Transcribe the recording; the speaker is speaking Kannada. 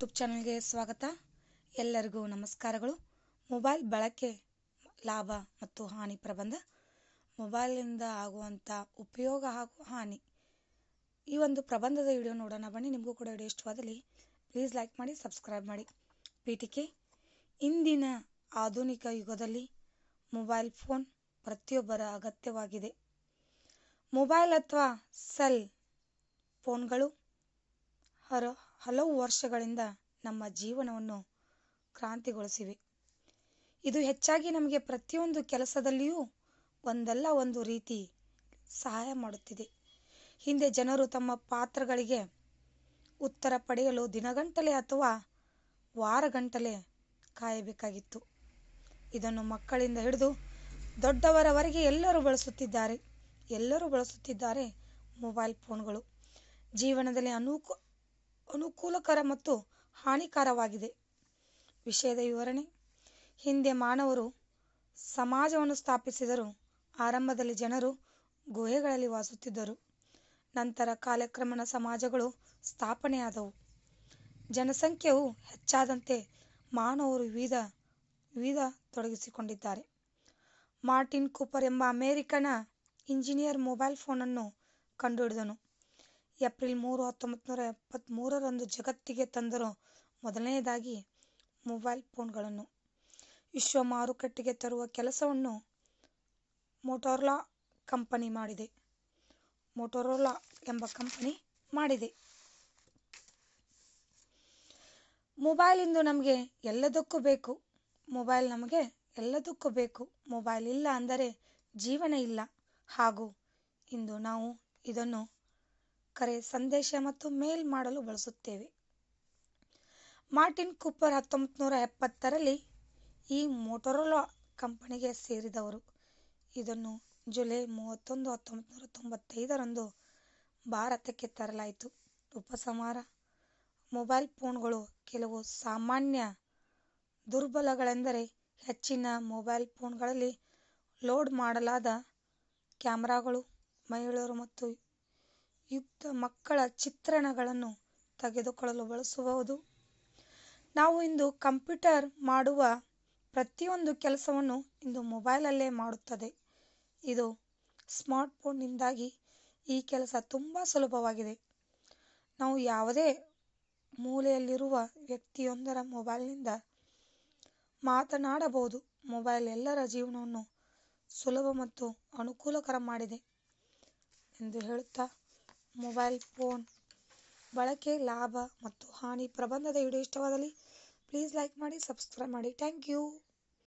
ಯೂಟ್ಯೂಬ್ ಚಾನಲ್ಗೆ ಸ್ವಾಗತ. ಎಲ್ಲರಿಗೂ ನಮಸ್ಕಾರಗಳು. ಮೊಬೈಲ್ ಬಳಕೆ ಲಾಭ ಮತ್ತು ಹಾನಿ ಪ್ರಬಂಧ. ಮೊಬೈಲಿಂದ ಆಗುವಂಥ ಉಪಯೋಗ ಹಾಗೂ ಹಾನಿ, ಈ ಒಂದು ಪ್ರಬಂಧದ ವಿಡಿಯೋ ನೋಡೋಣ ಬನ್ನಿ. ನಿಮಗೂ ಕೂಡ ವಿಡಿಯೋ ಇಷ್ಟವಾದಲ್ಲಿ ಪ್ಲೀಸ್ ಲೈಕ್ ಮಾಡಿ, ಸಬ್ಸ್ಕ್ರೈಬ್ ಮಾಡಿ. ಪೀಠಿಕೆ: ಇಂದಿನ ಆಧುನಿಕ ಯುಗದಲ್ಲಿ ಮೊಬೈಲ್ ಫೋನ್ ಪ್ರತಿಯೊಬ್ಬರ ಅಗತ್ಯವಾಗಿದೆ. ಮೊಬೈಲ್ ಅಥವಾ ಸೆಲ್ ಫೋನ್ಗಳು ಹಲವು ವರ್ಷಗಳಿಂದ ನಮ್ಮ ಜೀವನವನ್ನು ಕ್ರಾಂತಿಗೊಳಿಸಿವೆ. ಇದು ಹೆಚ್ಚಾಗಿ ನಮಗೆ ಪ್ರತಿಯೊಂದು ಕೆಲಸದಲ್ಲಿಯೂ ಒಂದಲ್ಲ ಒಂದು ರೀತಿ ಸಹಾಯ ಮಾಡುತ್ತಿದೆ. ಹಿಂದೆ ಜನರು ತಮ್ಮ ಪಾತ್ರಗಳಿಗೆ ಉತ್ತರ ಪಡೆಯಲು ದಿನಗಂಟಲೆ ಅಥವಾ ವಾರಗಂಟಲೆ ಕಾಯಬೇಕಾಗಿತ್ತು. ಇದನ್ನು ಮಕ್ಕಳಿಂದ ಹಿಡಿದು ದೊಡ್ಡವರವರೆಗೆ ಎಲ್ಲರೂ ಬಳಸುತ್ತಿದ್ದಾರೆ. ಮೊಬೈಲ್ ಫೋನ್ಗಳು ಜೀವನದಲ್ಲಿ ಅನುಕೂಲಕರ ಮತ್ತು ಹಾನಿಕಾರವಾಗಿದೆ. ವಿಷಯದ ವಿವರಣೆ: ಹಿಂದೆ ಮಾನವರು ಸಮಾಜವನ್ನು ಸ್ಥಾಪಿಸಿದರು. ಆರಂಭದಲ್ಲಿ ಜನರು ಗುಹೆಗಳಲ್ಲಿ ವಾಸಿಸುತ್ತಿದ್ದರು. ನಂತರ ಕಾಲಕ್ರಮೇಣ ಸಮಾಜಗಳು ಸ್ಥಾಪನೆಯಾದವು. ಜನಸಂಖ್ಯೆಯು ಹೆಚ್ಚಾದಂತೆ ಮಾನವರು ವಿವಿಧ ತೊಡಗಿಸಿಕೊಂಡಿದ್ದಾರೆ. ಮಾರ್ಟಿನ್ ಕೂಪರ್ ಎಂಬ ಅಮೆರಿಕನ್ ಇಂಜಿನಿಯರ್ ಮೊಬೈಲ್ ಫೋನನ್ನು ಕಂಡುಹಿಡಿದನು. ಏಪ್ರಿಲ್ 3, 1973ರಂದು ಜಗತ್ತಿಗೆ ತಂದರು. ಮೊದಲನೆಯದಾಗಿ ಮೊಬೈಲ್ ಫೋನ್ಗಳನ್ನು ವಿಶ್ವ ಮಾರುಕಟ್ಟೆಗೆ ತರುವ ಕೆಲಸವನ್ನು ಮೊಟೊರೋಲಾ ಎಂಬ ಕಂಪನಿ ಮಾಡಿದೆ. ಮೊಬೈಲ್ ಇಂದು ನಮಗೆ ಎಲ್ಲದಕ್ಕೂ ಬೇಕು. ಮೊಬೈಲ್ ಇಲ್ಲ ಅಂದರೆ ಜೀವನ ಇಲ್ಲ. ಹಾಗೂ ಇಂದು ನಾವು ಇದನ್ನು ಕರೆ, ಸಂದೇಶ ಮತ್ತು ಮೇಲ್ ಮಾಡಲು ಬಳಸುತ್ತೇವೆ. ಮಾರ್ಟಿನ್ ಕೂಪರ್ 1970ರಲ್ಲಿ ಈ ಮೊಟೊರೋಲಾ ಕಂಪನಿಗೆ ಸೇರಿದವರು. ಇದನ್ನು ಜುಲೈ 31, 1995ರಂದು ಭಾರತಕ್ಕೆ ತರಲಾಯಿತು. ಉಪಸಂಹಾರ: ಮೊಬೈಲ್ ಫೋನ್ಗಳು ಕೆಲವು ಸಾಮಾನ್ಯ ದುರ್ಬಲಗಳೆಂದರೆ ಹೆಚ್ಚಿನ ಮೊಬೈಲ್ ಫೋನ್ಗಳಲ್ಲಿ ಲೋಡ್ ಮಾಡಲಾದ ಕ್ಯಾಮೆರಾಗಳು, ಮಹಿಳೆಯರು ಮತ್ತು ಯುಕ್ತ ಮಕ್ಕಳ ಚಿತ್ರಣಗಳನ್ನು ತೆಗೆದುಕೊಳ್ಳಲು ಬಳಸಬಹುದು. ನಾವು ಇಂದು ಕಂಪ್ಯೂಟರ್ ಮಾಡುವ ಪ್ರತಿಯೊಂದು ಕೆಲಸವನ್ನು ಇಂದು ಮೊಬೈಲಲ್ಲೇ ಮಾಡುತ್ತದೆ. ಇದು ಸ್ಮಾರ್ಟ್ ಫೋನ್ನಿಂದಾಗಿ ಈ ಕೆಲಸ ತುಂಬ ಸುಲಭವಾಗಿದೆ. ನಾವು ಯಾವುದೇ ಮೂಲೆಯಲ್ಲಿರುವ ವ್ಯಕ್ತಿಯೊಂದರ ಮೊಬೈಲ್ನಿಂದ ಮಾತನಾಡಬಹುದು. ಮೊಬೈಲ್ ಎಲ್ಲರ ಜೀವನವನ್ನು ಸುಲಭ ಮತ್ತು ಅನುಕೂಲಕರ ಮಾಡಿದೆ ಎಂದು ಹೇಳುತ್ತಾ, ಮೊಬೈಲ್ ಫೋನ್ ಬಳಕೆ ಲಾಭ ಮತ್ತು ಹಾನಿ ಪ್ರಬಂಧದ ವಿಡಿಯೋ ಇಷ್ಟವಾದಲ್ಲಿ ಪ್ಲೀಸ್ ಲೈಕ್ ಮಾಡಿ, ಸಬ್ಸ್ಕ್ರೈಬ್ ಮಾಡಿ. Thank you.